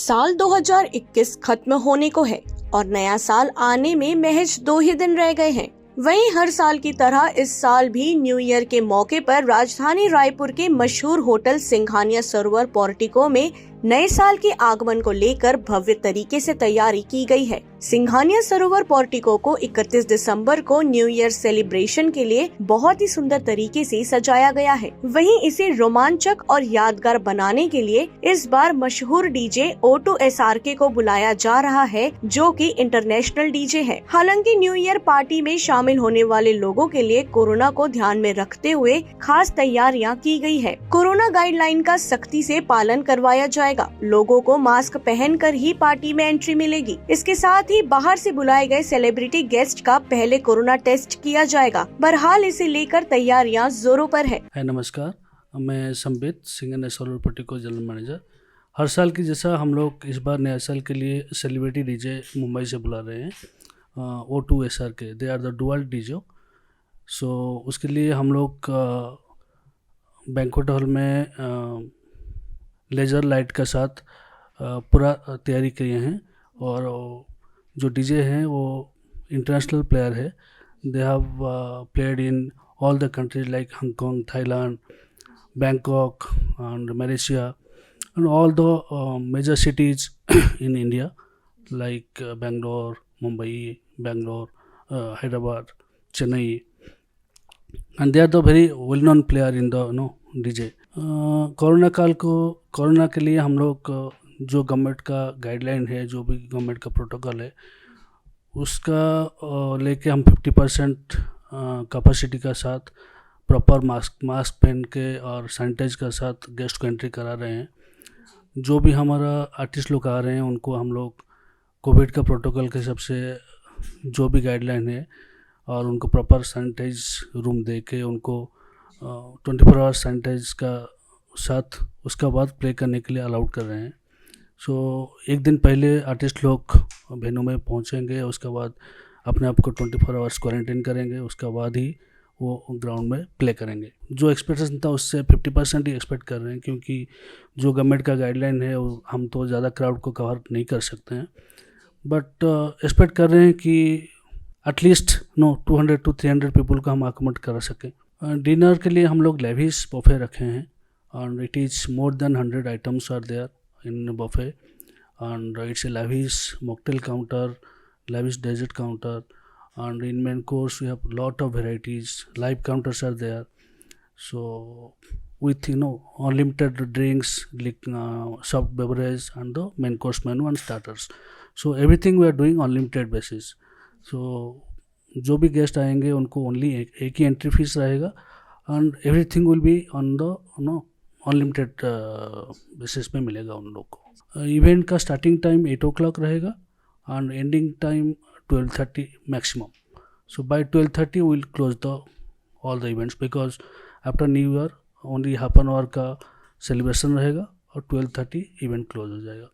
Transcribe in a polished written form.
साल 2021 खत्म होने को है और नया साल आने में महज 2 ही दिन रह गए हैं। वहीं हर साल की तरह इस साल भी न्यू ईयर के मौके पर राजधानी रायपुर के मशहूर होटल सिंघानिया सरोवर पोर्टिको में नए साल के आगमन को लेकर भव्य तरीके से तैयारी की गई है। सिंघानिया सरोवर पोर्टिको को 31 दिसंबर को न्यू ईयर सेलिब्रेशन के लिए बहुत ही सुंदर तरीके से सजाया गया है। वहीं इसे रोमांचक और यादगार बनाने के लिए इस बार मशहूर डीजे O2 SRK को बुलाया जा रहा है, जो कि इंटरनेशनल डीजे है। हालांकि न्यू ईयर पार्टी में शामिल होने वाले लोगों के लिए कोरोना को ध्यान में रखते हुए खास तैयारियां की गई है। कोरोना गाइडलाइन का सख्ती से पालन करवाया जाएगा। लोगों को मास्क पहनकर ही पार्टी में एंट्री मिलेगी। इसके साथ ही बाहर से बुलाए गए सेलिब्रिटी गेस्ट का पहले कोरोना टेस्ट किया जाएगा। बहरहाल इसे लेकर तैयारियां जोरों पर है। नमस्कार, मैं संबित सिंघानिया सरोवर पोर्टिको जनरल मैनेजर। हर साल की जैसा हम लोग इस बार नया साल के लिए सेलिब्रिटी डीजे मुंबई से बुला रहे हैं, O2 SRK। They are the dual DJ. So उसके लिए हम लोग बैंक्वेट हॉल में लेज़र लाइट के साथ पूरा तैयारी किए हैं। और जो डीजे हैं वो इंटरनेशनल प्लेयर है। They have played in all the countries like Hong Kong, Thailand, Bangkok and Malaysia and all the major cities in India like Bangalore, Mumbai, Bangalore, Hyderabad, Chennai, and they are the very well-known player in the DJ. Corona के लिए हम लोग जो government का guideline है, जो भी government का प्रोटोकॉल है, उसका लेके हम 50% कैपेसिटी का साथ प्रॉपर मास्क पहन के और सैनिटाइज के साथ गेस्ट को एंट्री करा रहे हैं। जो भी हमारा आर्टिस्ट लोग आ रहे हैं उनको हम लोग कोविड का प्रोटोकॉल के हिसाब से जो भी गाइडलाइन है और उनको प्रॉपर सैनिटाइज रूम दे के उनको 24 आवर्स सैनिटाइज का साथ उसका बाद प्ले करने के लिए अलाउड कर रहे हैं। सो एक दिन पहले आर्टिस्ट लोग वेन्यू में पहुंचेंगे, उसके बाद अपने आप को 24 आवर्स क्वारंटाइन करेंगे, उसके बाद ही वो ग्राउंड में प्ले करेंगे। जो एक्सपेक्टेशन था उससे 50% ही एक्सपेक्ट कर रहे हैं, क्योंकि जो गवर्नमेंट का गाइडलाइन है वो हम तो ज़्यादा क्राउड को कवर नहीं कर सकते हैं, बट एक्सपेक्ट कर रहे हैं कि एटलीस्ट 200 to 300 पीपल को हम अकोमोडेट कर सकें। डिनर के लिए हम लोग लेविश बफे रखे हैं और it is more than 100 items are there in buffet and it's a lavish mocktail counter, lavish dessert counter, and in main course we have lot of varieties. Live counters are there, so with unlimited drinks, like soft beverage and the main course menu and starters. So everything we are doing on limited basis. So जो भी guest आएंगे उनको only एक ही entry fees रहेगा and everything will be on the unlimited basis पे मिलेगा उन लोग को। इवेंट का स्टार्टिंग टाइम 8 o'clock रहेगा and ending time 12:30 maximum. So by 12:30 we will close all the events, because after New Year only half an hour का celebration रहेगा और 12:30 event close हो जाएगा।